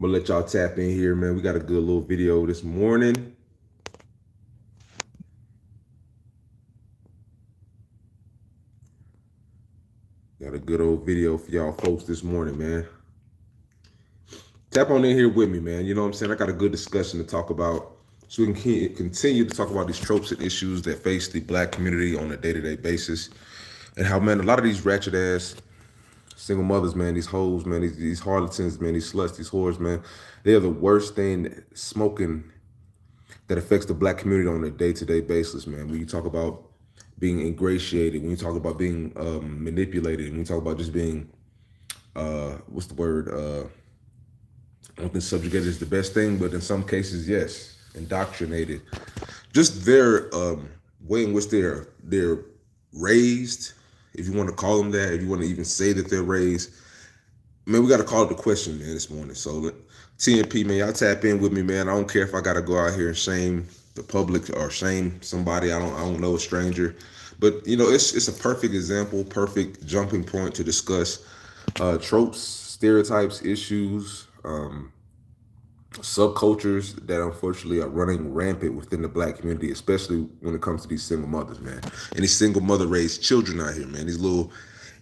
I'm gonna let y'all tap in here, man. We got a good little video this morning. Got a good old video for y'all folks this morning, man. Tap on in here with me, man. You know what I'm saying? I got a good discussion to talk about so we can continue to talk about these tropes and issues that face the black community on a day-to-day basis. And how, man, a lot of these ratchet ass single mothers, man, these hoes, man, these harlotans, man, these sluts, these whores, man, they are the worst thing smoking that affects the black community on a day-to-day basis, man. When you talk about being ingratiated, when you talk about being manipulated, when you talk about just being, what's the word? I don't think subjugated is the best thing, but in some cases, yes, indoctrinated. Just their way in which they're raised, if you want to call them that, if you want to even say that they're raised, man, we got to call it the question, man, this morning. So TNP, man, y'all tap in with me, man. I don't care if I got to go out here and shame the public or shame somebody. I don't know a stranger, but you know, it's a perfect example, perfect jumping point to discuss tropes, stereotypes, issues, subcultures that unfortunately are running rampant within the black community, especially when it comes to these single mothers, man. And these single mother raised children out here, man. These little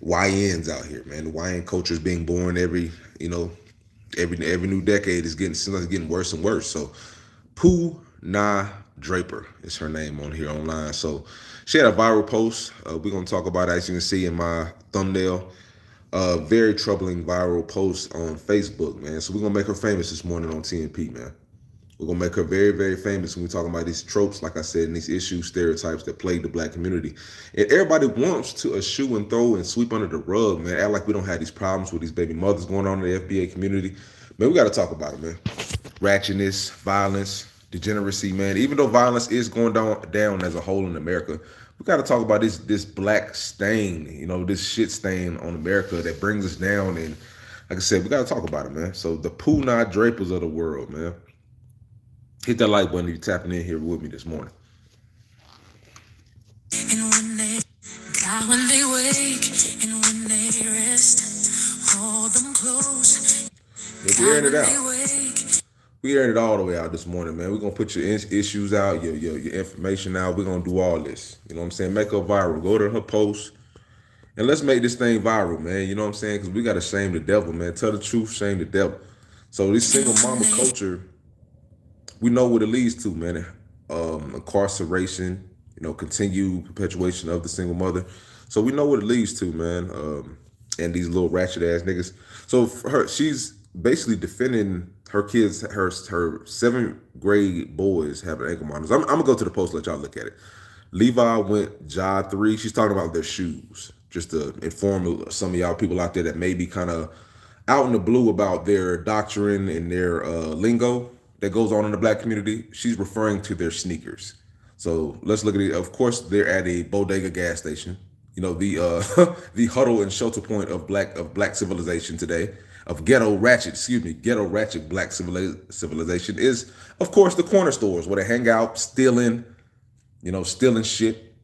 YNs out here, man. The YN culture is being born every new decade is seems like it's getting worse and worse. So Pooh Nah Draper is her name on here online. So she had a viral post. We're gonna talk about it, as you can see in my thumbnail. Very troubling viral post on Facebook, man. So we're gonna make her famous this morning on TNP, man. We're gonna make her very, very famous when we're talking about these tropes, like I said, and these issues, stereotypes that plague the black community. And everybody wants to eschew and throw and sweep under the rug, man. Act like we don't have these problems with these baby mothers going on in the FBA community. Man, we gotta talk about it, man. Ratchetness, violence, degeneracy, man. Even though violence is going down as a whole in America, we got to talk about this black stain, you know, this shit stain on America that brings us down. And like I said, we got to talk about it, man. So the Pooh Nah Drapers of the world, man. Hit that like button if you're tapping in here with me this morning. And when they wake and when they rest, hold them close. Yeah, we aired it out. We aired it all the way out this morning, man. We're gonna put your issues out, your information out. We're gonna do all this. You know what I'm saying? Make her viral. Go to her post and let's make this thing viral, man. You know what I'm saying? Because we gotta shame the devil, man. Tell the truth, shame the devil. So this single mama culture, we know what it leads to, man. Incarceration, you know, continued perpetuation of the single mother. So we know what it leads to, man. And these little ratchet ass niggas. So she's basically defending her kids, her seventh grade boys having ankle monitors. I'm gonna go to the post, let y'all look at it. Levi went Jod 3. She's talking about their shoes, just to inform some of y'all people out there that may be kind of out in the blue about their doctrine and their lingo that goes on in the black community. She's referring to their sneakers. So let's look at it. Of course, they're at a bodega gas station. You know, the the huddle and shelter point of black civilization today, of ghetto ratchet black civilization is, of course, the corner stores where they hang out, stealing shit,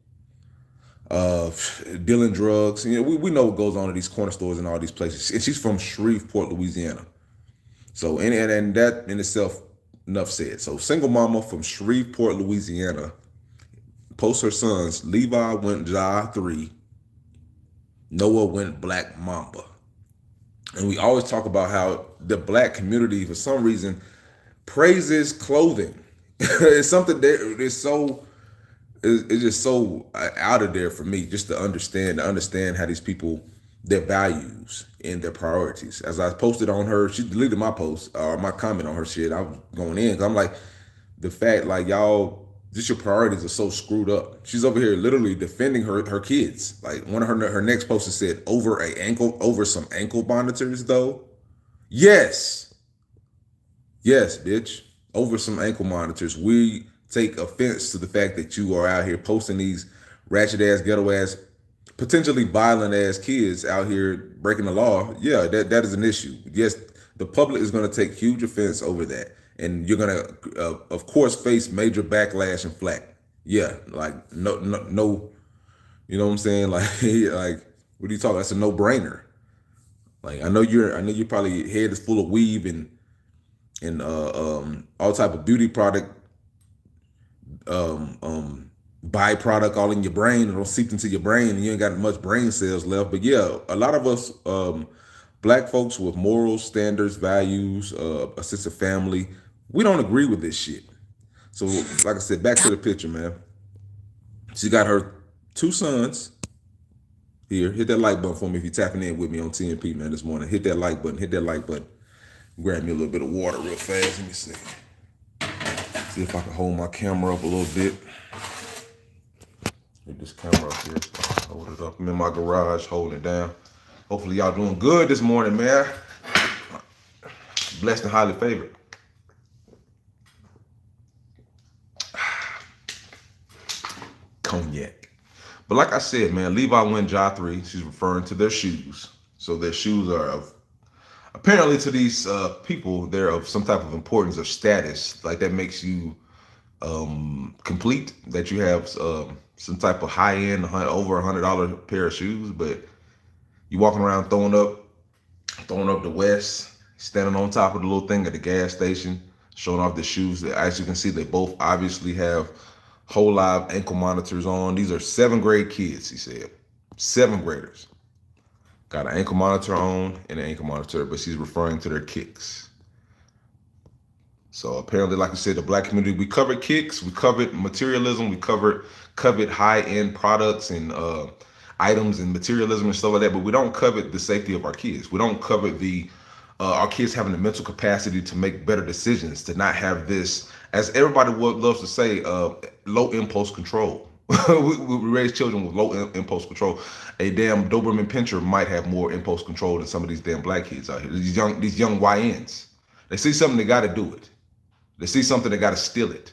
dealing drugs. You know, we know what goes on at these corner stores and all these places. And she's from Shreveport, Louisiana. So and that in itself, enough said. So single mama from Shreveport, Louisiana, posts her sons. Levi went Ja 3. Noah went Black Mamba. And we always talk about how the black community, for some reason, praises clothing. It's something that is so, it's just so out of there for me, just to understand how these people, their values and their priorities. As I posted on her, she deleted my post or my comment on her shit. I was going in because I'm like, the fact, like, y'all, just your priorities are so screwed up. She's over here literally defending her kids. Like, one of her next posts said, over some ankle monitors though. Yes, bitch. Over some ankle monitors. We take offense to the fact that you are out here posting these ratchet ass, ghetto ass, potentially violent ass kids out here breaking the law. Yeah, that is an issue. Yes, the public is going to take huge offense over that. And you're going to, of course, face major backlash and flack. Yeah, like, no, you know what I'm saying? Like, what are you talking? That's a no-brainer. Like, I know you probably head is full of weave and and all type of beauty product byproduct all in your brain. It'll seep into your brain and you ain't got much brain cells left. But yeah, a lot of us black folks with morals, standards, values, a sense of family, we don't agree with this shit. So like I said, back to the picture, man. She got her two sons here. Hit that like button for me if you're tapping in with me on TNP, man, this morning. Hit that like button. Hit that like button. Grab me a little bit of water real fast. Let me see. See if I can hold my camera up a little bit. Get this camera up here. So hold it up. I'm in my garage holding it down. Hopefully y'all doing good this morning, man. Blessed and highly favored. Cognac. But like I said, man, Levi went Ja 3. She's referring to their shoes. So their shoes are of, apparently to these people, they're of some type of importance or status. Like that makes you complete, that you have some type of high-end, over $100 pair of shoes, but you walking around throwing up the West, standing on top of the little thing at the gas station, showing off the shoes. As you can see, they both obviously have whole live ankle monitors on. These are 7th grade kids, he said. 7th graders. Got an ankle monitor on and an ankle monitor, but she's referring to their kicks. So apparently, like I said, the black community, we covered kicks, we covered materialism, we covered high-end products and items and materialism and stuff like that, but we don't covet the safety of our kids. We don't covet the our kids having the mental capacity to make better decisions, to not have this, as everybody loves to say, low impulse control. we raise children with low impulse control. A damn Doberman Pinscher might have more impulse control than some of these damn black kids out here. These young YNs. They see something, they got to do it. They see something, they got to steal it.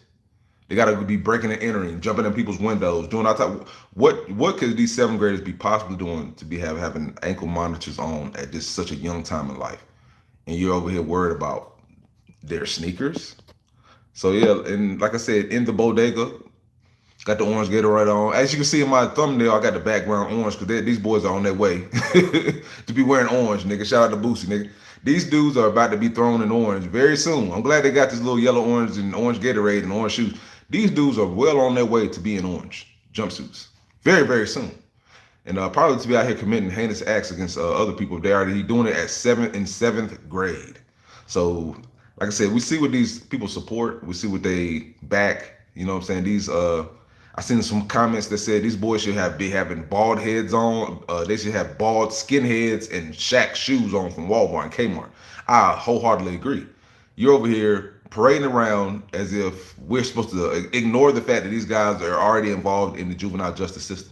They got to be breaking and entering, jumping in people's windows, doing all type. What could these 7th graders be possibly doing to be having ankle monitors on at just such a young time in life? And you're over here worried about their sneakers. So yeah, and like I said, in the bodega, got the orange Gatorade on. As you can see in my thumbnail, I got the background orange because these boys are on their way to be wearing orange, nigga. Shout out to Boosie, nigga. These dudes are about to be thrown in orange very soon. I'm glad they got this little yellow orange and orange Gatorade and orange shoes. These dudes are well on their way to being orange jumpsuits very, very soon. And probably to be out here committing heinous acts against other people. They're already doing it at 7th grade. So, like I said, we see what these people support. We see what they back. You know what I'm saying? These, I seen some comments that said these boys should be having bald heads on. They should have bald skinheads and Shaq shoes on from Walmart and Kmart. I wholeheartedly agree. You're over here parading around as if we're supposed to ignore the fact that these guys are already involved in the juvenile justice system.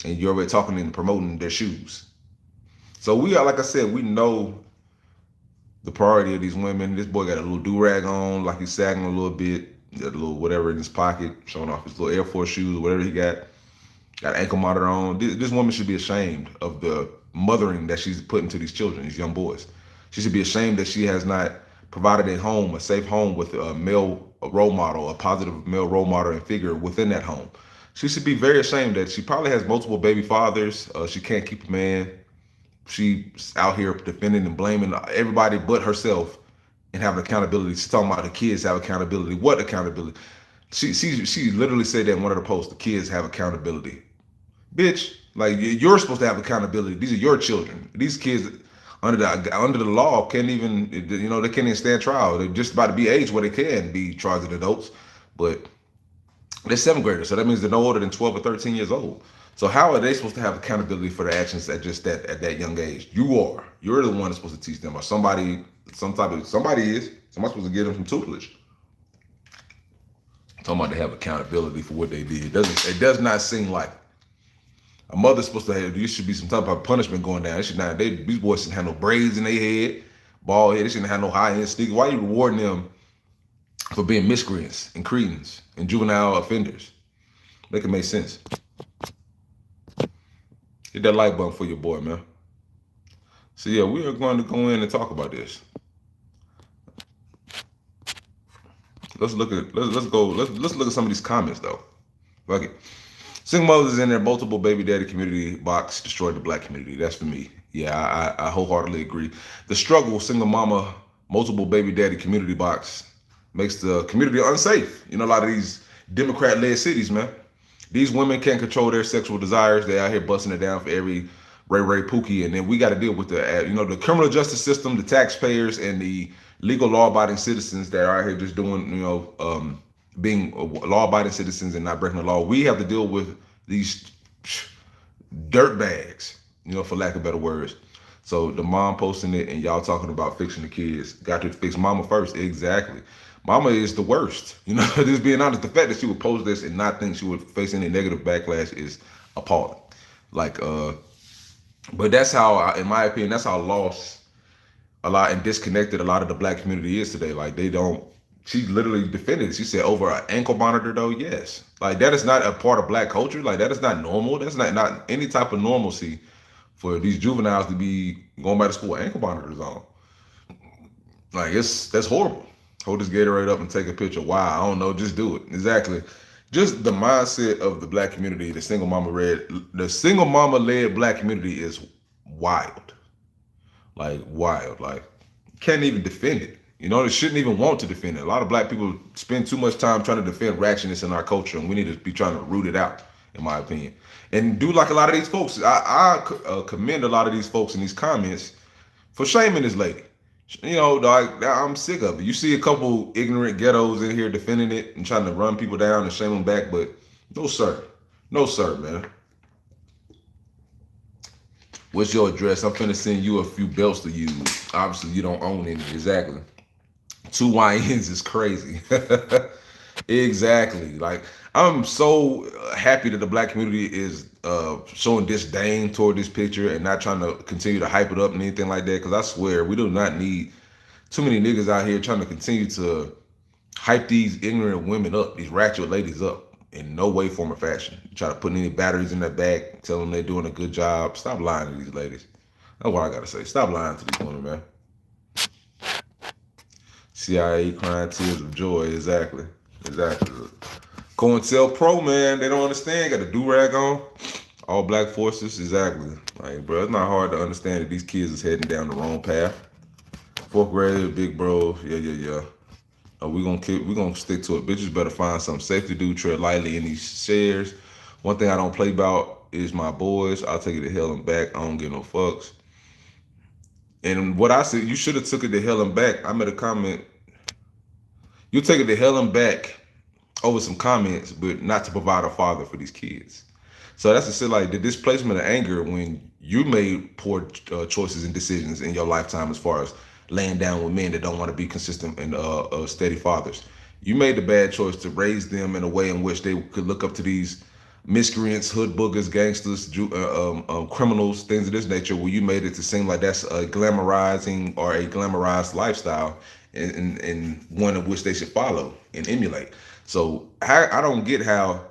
And you're already talking and promoting their shoes. So we are, like I said, we know the priority of these women. This boy got a little do-rag on, like he's sagging a little bit, got a little whatever in his pocket, showing off his little Air Force shoes or whatever he got. Got an ankle monitor on. This woman should be ashamed of the mothering that she's put into these children, these young boys. She should be ashamed that she has not provided a home, a safe home with a male role model, a positive male role model and figure within that home. She should be very ashamed that she probably has multiple baby fathers. She can't keep a man. She's out here defending and blaming everybody but herself and having accountability. She's talking about the kids have accountability. What accountability? She literally said that in one of the posts, the kids have accountability. Bitch, like you're supposed to have accountability. These are your children. These kids under the law can't even, they can't even stand trial. They're just about to be aged where they can be charged as adults. But they're 7th graders, so that means they're no older than 12 or 13 years old. So how are they supposed to have accountability for their actions at that young age? You're the one that's supposed to teach them, or somebody is. Somebody's supposed to give them some tutelage. Talking about they have accountability for what they did. It does not seem like a mother's supposed to have. There should be some type of punishment going down. These boys shouldn't have no braids in their head, bald head. They shouldn't have no high-end sneakers. Why are you rewarding them for being miscreants and cretins and juvenile offenders? Make it make sense. Hit that like button for your boy, man. So yeah, we are going to go in and talk about this. Let's look at some of these comments though. Fuck it. Single mothers in their multiple baby daddy community box destroyed the black community. That's for me. Yeah, I wholeheartedly agree. The struggle single multiple baby daddy community box makes the community unsafe. You know, a lot of these Democrat-led cities, man. These women can't control their sexual desires. They out here busting it down for every Ray Pookie, and then we got to deal with the criminal justice system, the taxpayers, and the legal law-abiding citizens that are out here just doing, being law-abiding citizens and not breaking the law. We have to deal with these dirt bags, for lack of better words. So the mom posting it and y'all talking about fixing the kids. Got to fix mama first. Exactly. Mama is the worst. Just being honest, the fact that she would post this and not think she would face any negative backlash is appalling. But that's how, in my opinion, that's how lost a lot and disconnected a lot of the black community is today. Like she literally defended it. She said over an ankle monitor though, yes. Like that is not a part of black culture. Like that is not normal. That's not any type of normalcy for these juveniles to be going back to school with ankle monitors on. Like that's horrible. Hold this Gatorade up and take a picture. Wow, I don't know, just do it. Exactly. Just the mindset of the black community, the single mama led black community is wild. Like wild. Like can't even defend it. They shouldn't even want to defend it. A lot of black people spend too much time trying to defend ratchetness in our culture, and we need to be trying to root it out, in my opinion. And do like a lot of these folks. I commend a lot of these folks in these comments for shaming this lady. I'm sick of it. You see a couple ignorant ghettos in here defending it and trying to run people down and shame them back, but no sir, man. What's your address? I'm finna send you a few belts to use. Obviously, you don't own any. Exactly. 2 YNs is crazy. Exactly. Like I'm so happy that the black community is showing disdain toward this picture and not trying to continue to hype it up and anything like that. Because I swear we do not need too many niggas out here trying to continue to hype these ignorant women up, these ratchet ladies up in no way, form, or fashion. Try to put any batteries in their back, tell them they're doing a good job. Stop lying to these ladies. That's what I gotta say. Stop lying to these women, man. CIA crying tears of joy. Exactly. COINTELPRO, man, they don't understand. Got a do-rag on. All black forces. Exactly. Like, bro, it's not hard to understand that these kids is heading down the wrong path. 4th grade, big bro. Yeah. We gonna stick to it. Bitches better find something safe to do. Tread lightly in these shares. One thing I don't play about is my boys. I'll take it to hell and back. I don't give no fucks. And what I said, you should have took it to hell and back. I made a comment. You take it to hell and back over some comments, but not to provide a father for these kids. So that's to say, like the displacement of anger when you made poor choices and decisions in your lifetime as far as laying down with men that don't want to be consistent and steady fathers. You made the bad choice to raise them in a way in which they could look up to these miscreants, hood boogers, gangsters, criminals, things of this nature, where you made it to seem like that's a glamorizing or a glamorized lifestyle and one of which they should follow and emulate. So I don't get how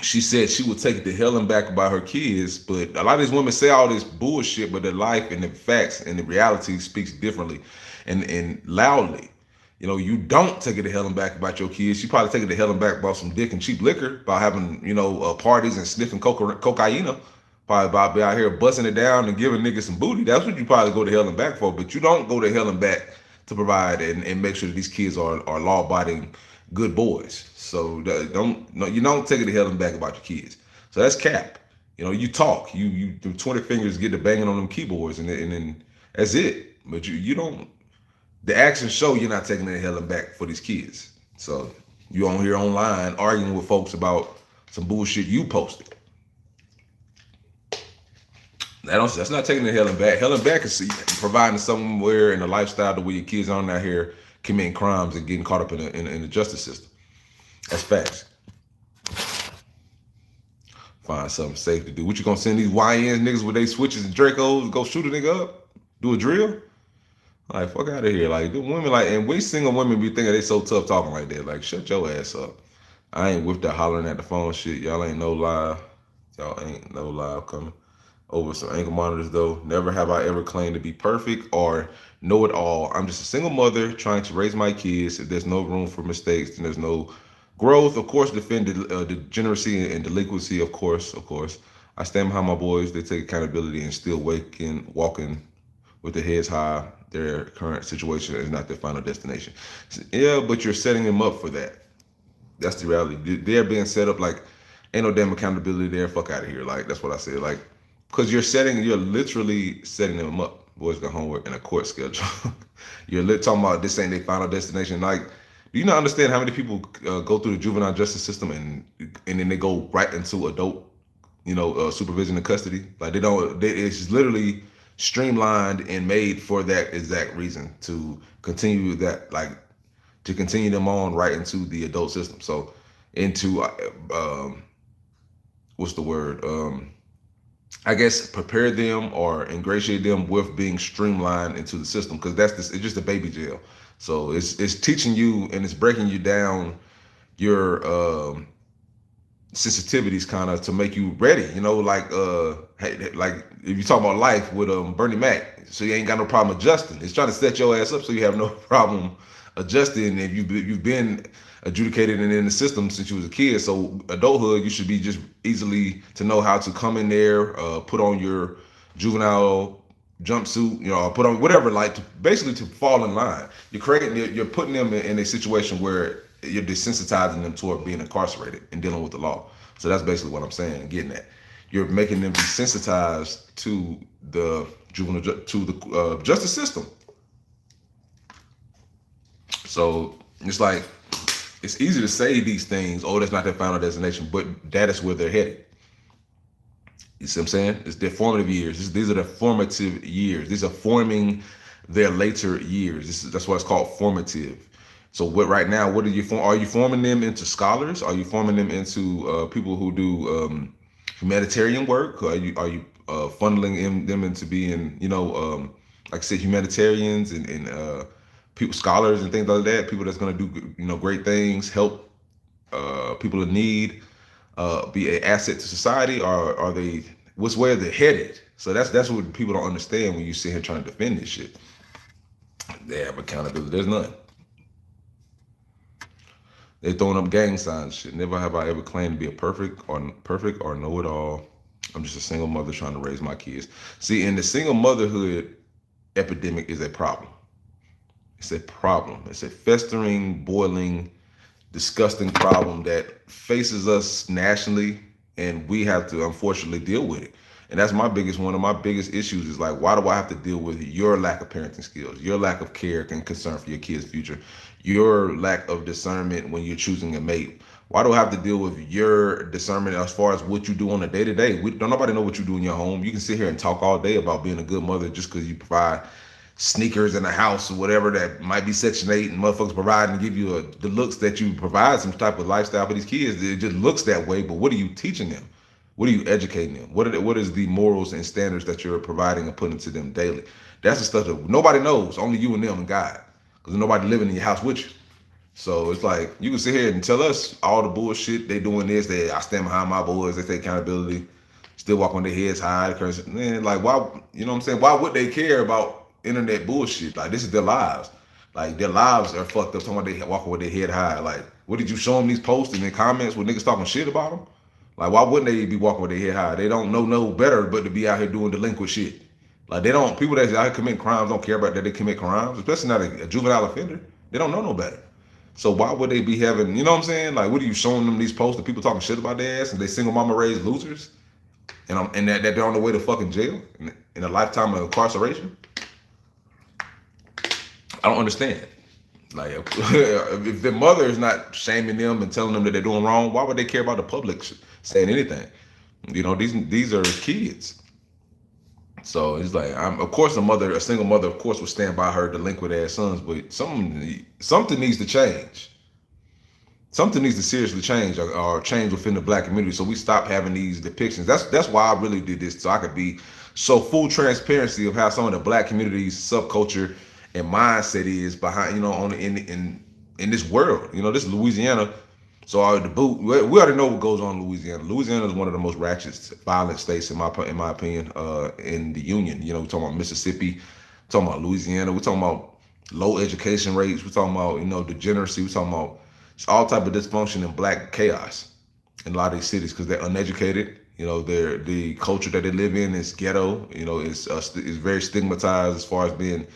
she said she would take it to hell and back about her kids, but a lot of these women say all this bullshit, but their life and the facts and the reality speaks differently and loudly. You don't take it to hell and back about your kids. You probably take it to hell and back about some dick and cheap liquor, about having, parties and sniffing cocaine. Probably about be out here busting it down and giving niggas some booty. That's what you probably go to hell and back for, but you don't go to hell and back to provide and make sure that these kids are law-abiding good boys. So you don't take it to hell and back about your kids. So that's cap. You talk. You 20 fingers get to banging on them keyboards and then that's it. But you don't. The actions show you're not taking it to hell and back for these kids. So you on here online arguing with folks about some bullshit you posted. That's not taking it to hell and back. Hell and back is providing somewhere in a lifestyle to where your kids aren't out here committing crimes and getting caught up in the justice system. That's facts. Find something safe to do. What you gonna send these YNs niggas with they switches and Dracos go shoot a nigga up? Do a drill? Like, fuck out of here. Like, the women, and we single women be thinking they so tough talking like that. Like, shut your ass up. I ain't with that hollering at the phone shit. Y'all ain't no live. Y'all ain't no live coming. Over some ankle monitors, though. Never have I ever claimed to be perfect or know it all. I'm just a single mother trying to raise my kids. If there's no room for mistakes, then there's no growth. Of course, defend degeneracy and delinquency, of course. I stand behind my boys. They take accountability and still walking with their heads high. Their current situation is not their final destination. Yeah, but you're setting them up for that. That's the reality. They're being set up like ain't no damn accountability there. Fuck out of here. Like that's what I said. Like because you're literally setting them up. Boys got homework and a court schedule. Talking about this ain't their final destination. Like, do you not understand how many people go through the juvenile justice system and then they go right into adult, supervision and custody? Like it's literally streamlined and made for that exact reason to continue that, like to continue them on right into the adult system. So into what's the word? I guess prepare them or ingratiate them with being streamlined into the system, because it's just a baby jail. So it's teaching you and it's breaking you down your sensitivities kind of to make you ready, like if you talk about life with Bernie Mac, so you ain't got no problem adjusting. It's trying to set your ass up so you have no problem adjusting if you've been adjudicated and in the system since you was a kid. So adulthood, you should be just easily to know how to come in there, put on your juvenile jumpsuit, put on whatever, like basically to fall in line. You're putting them in a situation where you're desensitizing them toward being incarcerated and dealing with the law. So that's basically what I'm saying, getting at. You're making them desensitized to the justice system. So it's like, it's easy to say these things, oh, that's not their final destination, but that is where they're headed. You see what I'm saying? It's their formative years. These are the formative years. These are forming their later years. That's why it's called formative. So what are you are you forming them into scholars? Are you forming them into people who do humanitarian work? Are you funneling them into being, like I said, humanitarians and people, scholars and things like that, people that's going to do, great things, help people in need, be an asset to society, or are they, where they're headed? So that's what people don't understand when you sit here trying to defend this shit. They have accountability. There's none. They throwing up gang signs shit. Never have I ever claimed to be a perfect or know it all. I'm just a single mother trying to raise my kids. See, in the single motherhood epidemic is a problem. It's a problem. It's a festering, boiling, disgusting problem that faces us nationally, and we have to unfortunately deal with it. And that's one of my biggest issues is like, why do I have to deal with your lack of parenting skills, your lack of care and concern for your kids' future, your lack of discernment when you're choosing a mate? Why do I have to deal with your discernment as far as what you do on a day-to-day? Don't nobody know what you do in your home. You can sit here and talk all day about being a good mother just because you provide sneakers in the house or whatever that might be Section 8 and motherfuckers provide and give you the looks that you provide some type of lifestyle for these kids. It just looks that way, but what are you teaching them? What are you educating them? What is the morals and standards that you're providing and putting to them daily? That's the stuff that nobody knows, only you and them and God, because nobody living in your house with you. So it's like, you can sit here and tell us all the bullshit they doing this, I stand behind my boys, they take accountability, still walk on their heads high. Man, like, why, you know what I'm saying? Why would they care about internet bullshit? Like, this is their lives. Like, their lives are fucked up. Talking about they walking with their head high. Like, what did you show them these posts and then comments with niggas talking shit about them? Like, why wouldn't they be walking with their head high? They don't know no better but to be out here doing delinquent shit. Like, people that out here commit crimes don't care about that they commit crimes, especially not a juvenile offender. They don't know no better. So why would they be having, you know what I'm saying? Like, what are you showing them these posts of people talking shit about their ass and they single mama raised losers? And that they're on the way to fucking jail in a lifetime of incarceration? I don't understand. Like, if their mother is not shaming them and telling them that they're doing wrong, why would they care about the public saying anything? These are kids. So it's like, of course, a single mother, of course, would stand by her delinquent ass sons, but something needs to change. Something needs to seriously change or change within the Black community, so we stop having these depictions. That's why I really did this, so I could be so full transparency of how some of the Black community's subculture and mindset is behind, in this world. This is Louisiana. So we already know what goes on in Louisiana. Louisiana is one of the most ratchet, violent states in my opinion, in the union. We're talking about Mississippi, we're talking about Louisiana, we're talking about low education rates, we're talking about degeneracy, we're talking about all type of dysfunction and Black chaos in a lot of these cities because they're uneducated, You know, the culture that they live in is ghetto. You know, it's very stigmatized as far as being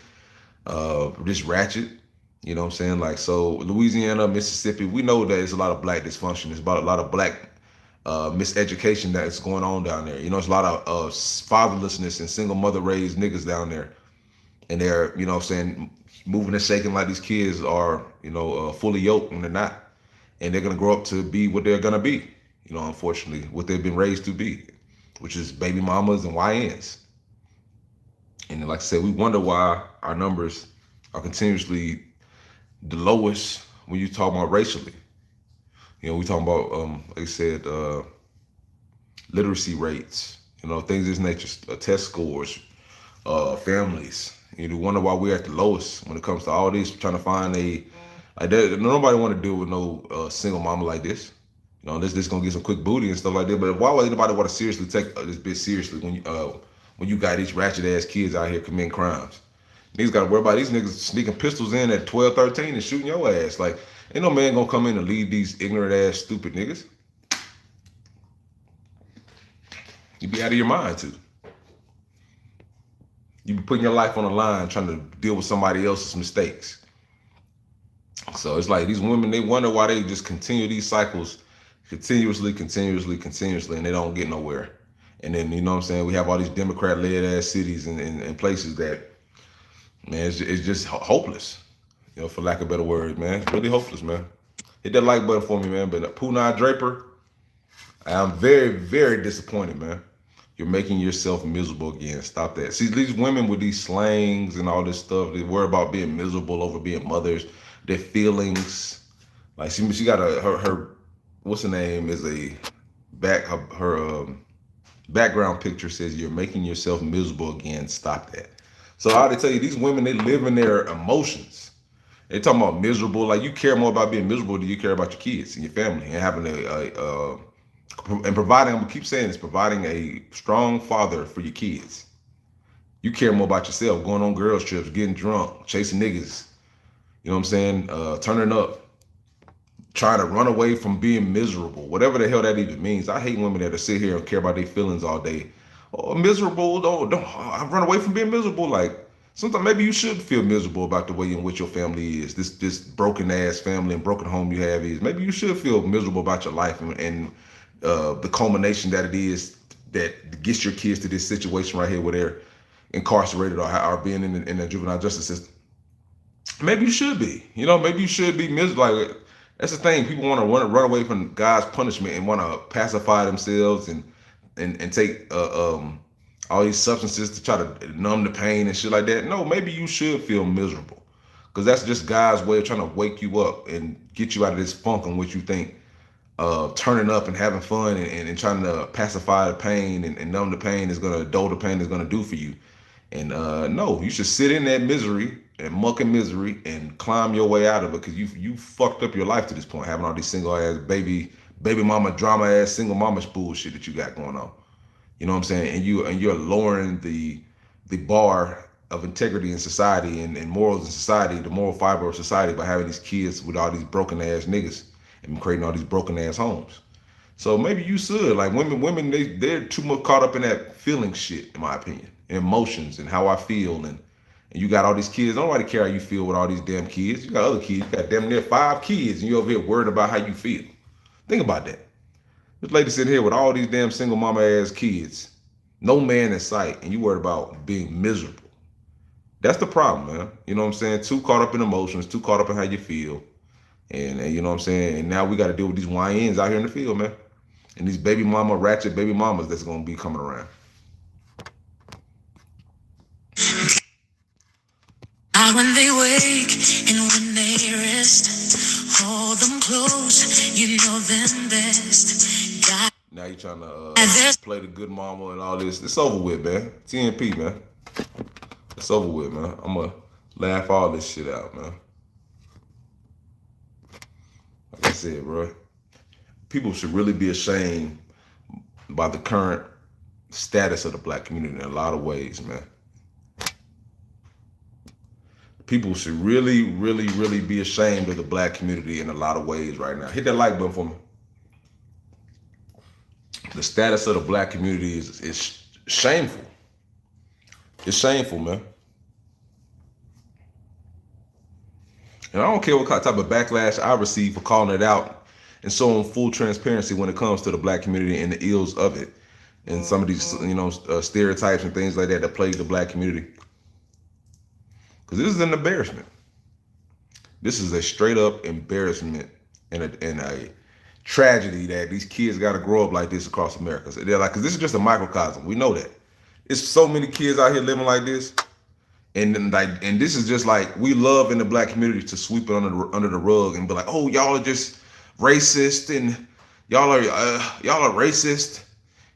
just ratchet. You know what I'm saying? Like, so Louisiana, Mississippi, we know that there's a lot of black dysfunction. There's about a lot of black miseducation that's going on down there. You know, there's a lot of fatherlessness and single mother raised niggas down there. And they're, you know what I'm saying, moving and shaking like these kids are, you know, fully yoked when they're not. And they're going to grow up to be what they're going to be, you know, unfortunately, what they've been raised to be, which is baby mamas and YNs. And like I said, we wonder why our numbers are continuously the lowest when you talk about racially. You know, we talking about, like I said, literacy rates, you know, things of this nature, test scores, families. You wonder why we're at the lowest when it comes to all this. Trying to find like that. Nobody want to deal with no single mama like this. You know, this gonna get some quick booty and stuff like that. But why would anybody want to seriously take this bit seriously when you got these ratchet ass kids out here committing crimes? Niggas got to worry about these niggas sneaking pistols in at 12, 13 and shooting your ass. Like, ain't no man gonna come in and lead these ignorant ass stupid niggas. You be out of your mind too. You be putting your life on the line trying to deal with somebody else's mistakes. So it's like these women, they wonder why they just continue these cycles continuously, and they don't get nowhere. And then, you know what I'm saying, we have all these Democrat-led ass cities and places that, man, it's just hopeless, you know, for lack of better words, man. It's really hopeless, man. Hit that like button for me, man. But Punai Draper, I'm very, very disappointed, man. You're making yourself miserable again. Stop that. See, these women with these slangs and all this stuff, they worry about being miserable over being mothers, their feelings. Like she got her what's her name is a her background picture says you're making yourself miserable again. Stop that. So I ought to tell you, these women, they live in their emotions. They talking about miserable. Like, you care more about being miserable than you care about your kids and your family and having and providing, I'm gonna keep saying this, providing a strong father for your kids. You care more about yourself, going on girls trips, getting drunk, chasing niggas, you know what I'm saying? Turning up, trying to run away from being miserable, whatever the hell that even means. I hate women that sit here and care about their feelings all day. Oh, miserable, don't I run away from being miserable. Like, sometimes maybe you should feel miserable about the way in which your family is, this broken ass family and broken home you have is. Maybe you should feel miserable about your life and the culmination that it is that gets your kids to this situation right here where they're incarcerated or are being in the juvenile justice system. Maybe you should be. You know, maybe you should be miserable. Like, that's the thing. People want to run away from God's punishment and want to pacify themselves and take all these substances to try to numb the pain and shit like that. No, maybe you should feel miserable, because that's just God's way of trying to wake you up and get you out of this funk in which you think turning up and having fun and trying to pacify the pain and numb the pain is going to dull the pain is going to do for you. And no, you should sit in that misery and muck in misery and climb your way out of it, because you fucked up your life to this point, having all these single ass baby mama drama ass single mama bullshit that you got going on. You know what I'm saying? And you're lowering the bar of integrity in society and morals in society, the moral fiber of society, by having these kids with all these broken ass niggas and creating all these broken ass homes. So maybe you should, like, women they're too much caught up in that feeling shit, in my opinion, and emotions and how I feel, and you got all these kids. Nobody care how you feel with all these damn kids. You got other kids. You got damn near 5 kids, and you over here worried about how you feel. Think about that. This lady sitting here with all these damn single mama ass kids, no man in sight, and you worried about being miserable. That's the problem, man. You know what I'm saying? Too caught up in emotions, too caught up in how you feel. And you know what I'm saying? And now we got to deal with these YNs out here in the field, man. And these ratchet baby mamas that's going to be coming around. When they wake and when they rest, hold them close, you know them best. God, now you trying to play the good mama and all this. It's over with, man. TNP, man. It's over with, man. I'm going to laugh all this shit out, man. Like I said, bro, people should really be ashamed by the current status of the black community in a lot of ways, man. People should really, really, really be ashamed of the black community in a lot of ways right now. Hit that like button for me. The status of the black community is shameful. It's shameful, man. And I don't care what type of backlash I receive for calling it out and showing full transparency when it comes to the black community and the ills of it, and some of these, stereotypes and things like that that plague the black community. Because this is an embarrassment. This is a straight up embarrassment and a tragedy that these kids got to grow up like this across America. So they're like, because this is just a microcosm. We know that. It's so many kids out here living like this. And this is just like, we love in the black community to sweep it under the rug and be like, oh, y'all are just racist, and y'all are racist.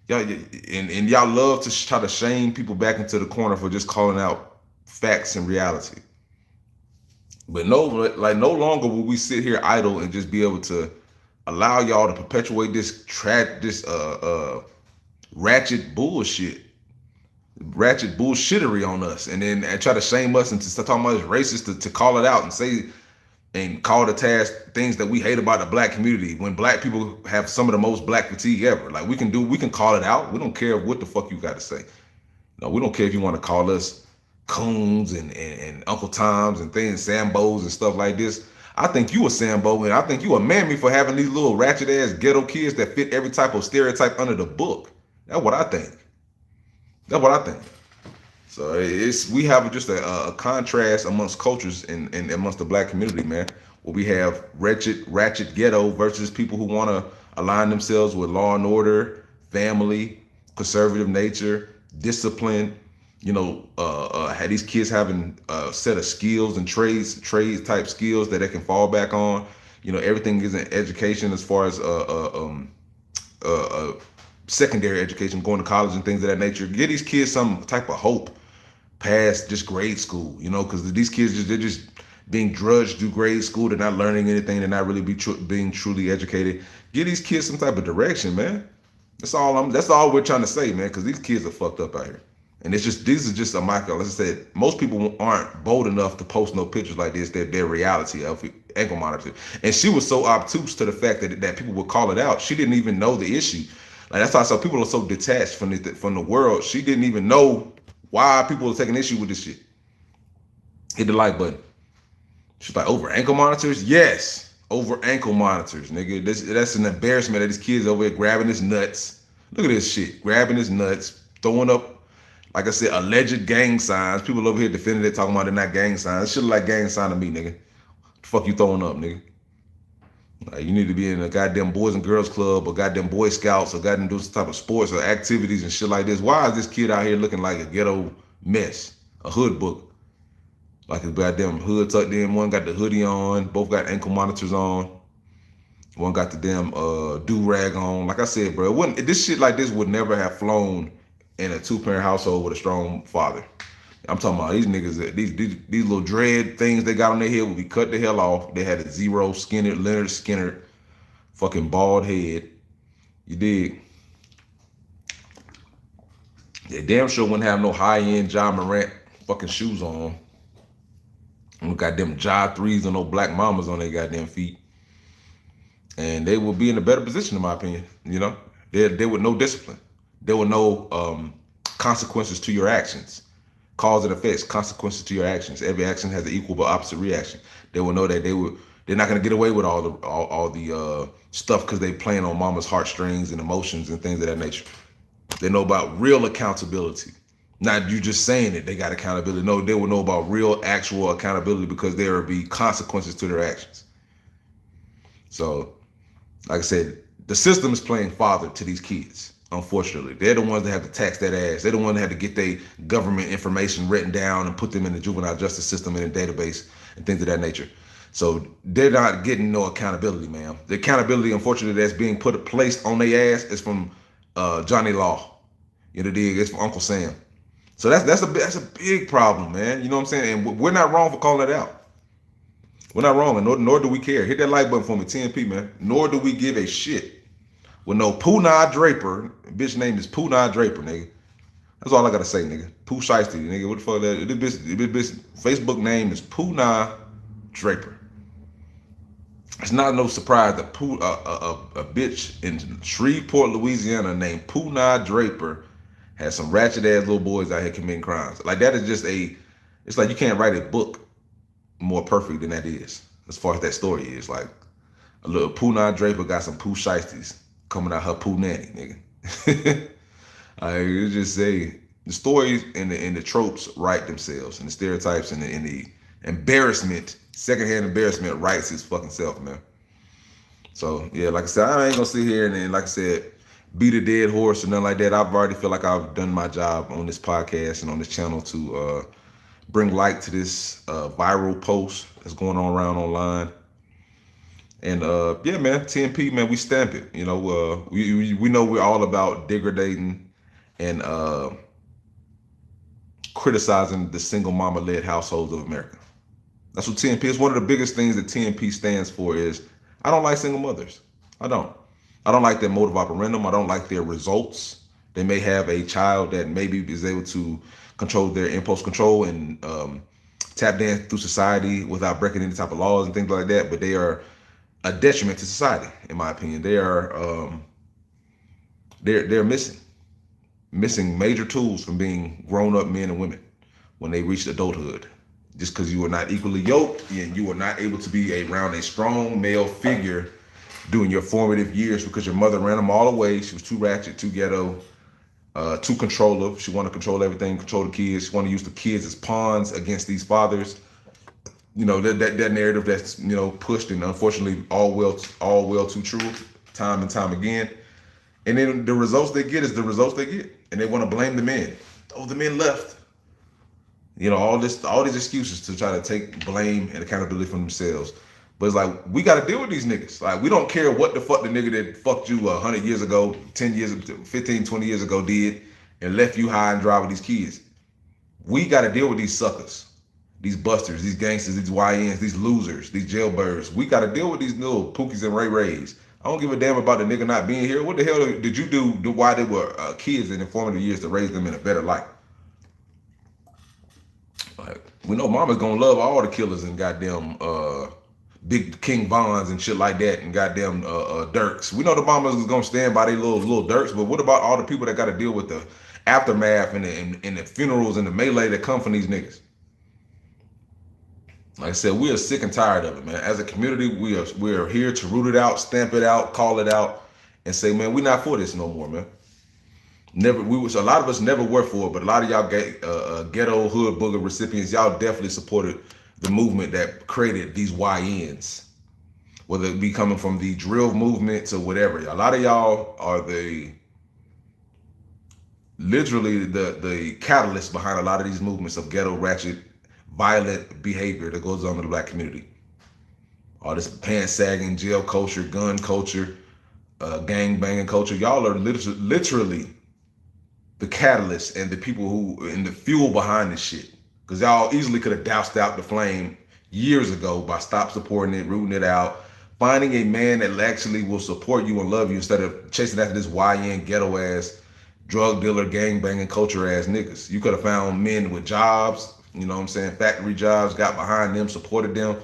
And y'all love to try to shame people back into the corner for just calling out facts and reality. But no longer will we sit here idle and just be able to allow y'all to perpetuate this ratchet bullshittery on us, and then try to shame us and to start talking about it's racist to call it out and say and call to task things that we hate about the black community, when black people have some of the most black fatigue ever. Like, we can call it out. We don't care what the fuck you got to say. No, we don't care if you want to call us coons and Uncle Toms and things, Sambos and stuff like this. I think you a Sambo, and I think you a mammy for having these little ratchet ass ghetto kids that fit every type of stereotype under the book. That's what I think. So we have just a contrast amongst cultures and amongst the black community, man, where we have ratchet ghetto versus people who want to align themselves with law and order, family, conservative nature, discipline. Had these kids having a set of skills and trades type skills that they can fall back on. Everything is in education as far as secondary education, going to college and things of that nature. Give these kids some type of hope past just grade school, because these kids they're just being drudged through grade school. They're not learning anything. They're not really being truly educated. Give these kids some type of direction, man. That's all we're trying to say, man, because these kids are fucked up out here. And these are just a micro. As I said, most people aren't bold enough to post no pictures like this. Their reality of ankle monitor. And she was so obtuse to the fact that people would call it out. She didn't even know the issue. Like, that's why some people are so detached from the world. She didn't even know why people are taking issue with this shit. Hit the like button. She's like, over ankle monitors? Yes, over ankle monitors, nigga. That's an embarrassment that these kids over here grabbing his nuts. Look at this shit, grabbing his nuts, throwing up, like I said, alleged gang signs. People over here defending it, talking about they're not gang signs. Shit look like gang sign to me, nigga. The fuck you throwing up, nigga? Like, you need to be in a goddamn Boys and Girls Club or goddamn Boy Scouts or goddamn do some type of sports or activities and shit like this. Why is this kid out here looking like a ghetto mess, a hood book? Like a goddamn hood tucked in. One got the hoodie on, both got ankle monitors on. One got the damn do-rag on. Like I said, bro, this shit like this would never have flown in a two-parent household with a strong father. I'm talking about these niggas, these little dread things they got on their head would be cut the hell off. They had a Zero Skinner, Leonard Skinner, fucking bald head. You dig? They damn sure wouldn't have no high-end John Morant fucking shoes on. And goddamn Ja 3s and no black mamas on their goddamn feet. And they will be in a better position, in my opinion. They with no discipline. There were no consequences to your actions. Cause and effects, consequences to your actions. Every action has an equal but opposite reaction. They will know that they're not gonna get away with all the stuff because they playing on mama's heartstrings and emotions and things of that nature. They know about real accountability. Not you just saying it, they got accountability. No, they will know about real actual accountability because there will be consequences to their actions. So, like I said, the system is playing father to these kids. Unfortunately, they're the ones that have to tax that ass. They're the ones that have to get their government information written down and put them in the juvenile justice system in a database and things of that nature. So they're not getting no accountability, man. The accountability, unfortunately, that's being placed on their ass is from Johnny Law. It's from Uncle Sam. So that's a big problem, man. You know what I'm saying? And we're not wrong for calling that out. We're not wrong, and nor do we care. Hit that like button for me, 10p, man. Nor do we give a shit. With no Poonah Draper, bitch name is Poonah Draper, nigga. That's all I gotta say, nigga. Pooh Shiesty, nigga. What the fuck that? This bitch Facebook name is Poonah Draper. It's not no surprise that a bitch in Shreveport, Louisiana, named Pooh Draper has some ratchet ass little boys out here committing crimes. Like that is just a. It's like you can't write a book more perfect than that is. As far as that story is, like a little Pooh Draper got some Pooh shiesties coming out her Pooh nanny, nigga. I just say the stories and the tropes write themselves, and the stereotypes and the embarrassment, secondhand embarrassment writes its fucking self, man. So yeah, like I said, I ain't gonna sit here and then, like I said, beat a dead horse or nothing like that. I've already feel like I've done my job on this podcast and on this channel to bring light to this viral post that's going on around online. And yeah, man, TNP, man, we stamp it. You know, we know we're all about degrading and criticizing the single mama led households of America. That's what TNP is. One of the biggest things that TNP stands for is I don't like single mothers. I don't. I don't like their mode of operandum. I don't like their results. They may have a child that maybe is able to control their impulse control and tap dance through society without breaking any type of laws and things like that. But they are a detriment to society, in my opinion. They are they're missing major tools from being grown up men and women when they reach adulthood. Just because you are not equally yoked and you are not able to be around a strong male figure during your formative years because your mother ran them all away. She was too ratchet, too ghetto, too controlling. She wanted to control everything, control the kids. She wanted to use the kids as pawns against these fathers. You know, that narrative that's, you know, pushed, and unfortunately all well too true time and time again. And then the results they get is the results they get. And they want to blame the men. Oh, the men left. You know, all these excuses to try to take blame and accountability from themselves. But it's like, we got to deal with these niggas. Like, we don't care what the fuck the nigga that fucked you 100 years ago, 10 years, 15, 20 years ago did and left you high and dry with these kids. We got to deal with these suckers, these busters, these gangsters, these YNs, these losers, these jailbirds. We got to deal with these little Pookies and Ray Rays. I don't give a damn about the nigga not being here. What the hell did you do while they were kids in their formative years to raise them in a better life? Like, we know mama's gonna love all the killers and goddamn big King Bonds and shit like that and goddamn Dirks. We know the mamas is gonna stand by their little Dirks, but what about all the people that got to deal with the aftermath and the funerals and the melee that come from these niggas? Like I said, we are sick and tired of it, man. As a community, we are here to root it out, stamp it out, call it out, and say, man, we're not for this no more, man. Never, a lot of us never were for it, but a lot of y'all ghetto hood booger recipients, y'all definitely supported the movement that created these YNs, whether it be coming from the drill movement to whatever. A lot of y'all are literally the catalyst behind a lot of these movements of ghetto ratchet violent behavior that goes on in the black community. All this pants sagging, jail culture, gun culture, gang banging culture. Y'all are literally the catalyst and the people who and the fuel behind this shit. Because y'all easily could have doused out the flame years ago by stop supporting it, rooting it out, finding a man that actually will support you and love you instead of chasing after this YN ghetto ass, drug dealer, gang banging culture ass niggas. You could have found men with jobs, you know what I'm saying, factory jobs, got behind them, supported them.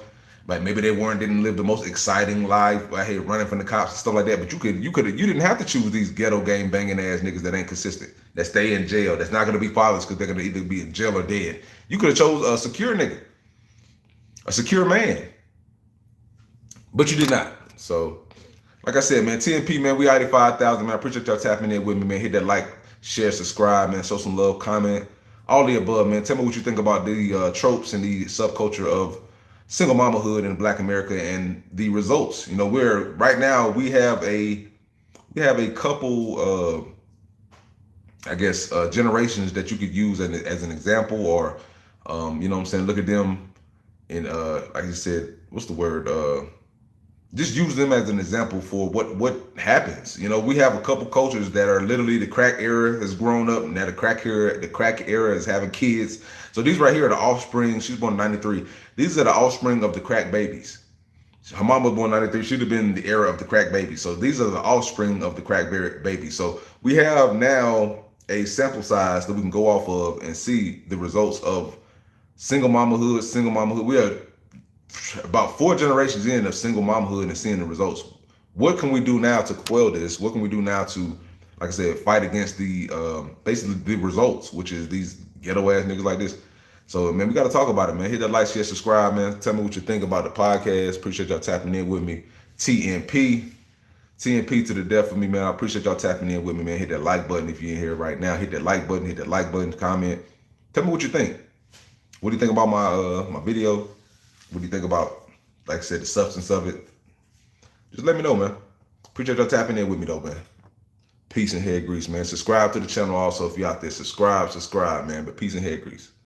Like maybe they didn't live the most exciting life, I hate running from the cops and stuff like that. But you didn't have to choose these ghetto gang banging ass niggas that ain't consistent, that stay in jail, that's not gonna be fathers because they're gonna either be in jail or dead. You could have chose a secure nigga, a secure man, but you did not. So, like I said, man, TNP, man, we 85,000, man. I appreciate y'all tapping in with me, man. Hit that like, share, subscribe, man. Show some love, comment, all the above, man. Tell me what you think about the tropes and the subculture of single mamahood in Black America and the results. You know, right now we have a couple generations that you could use as an example, or you know what I'm saying, look at them and like you said, what's the word? Just use them as an example for what happens. You know, we have a couple cultures that are literally the crack era has grown up, and now the crack era is having kids. So these right here are the offspring. She was born in 93. These are the offspring of the crack babies. Her mom was born in 93. She'd have been the era of the crack babies. So these are the offspring of the crack babies. So we have now a sample size that we can go off of and see the results of single mamahood. We are about 4 generations in of single momhood and seeing the results. What can we do now to quell this? What can we do now to, like I said, fight against the basically the results, which is these ghetto ass niggas like this. So man, we got to talk about it, man. Hit that like, share, subscribe, man. Tell me what you think about the podcast. Appreciate y'all tapping in with me. TNP to the death for me, man. I appreciate y'all tapping in with me, man. Hit that like button if you're in here right now. Hit that like button, comment. Tell me what you think. What do you think about my video? What do you think about, like I said, the substance of it? Just let me know, man. Appreciate y'all tapping in with me though, man. Peace and head grease, man. Subscribe to the channel also if you're out there. Subscribe, man. But peace and head grease.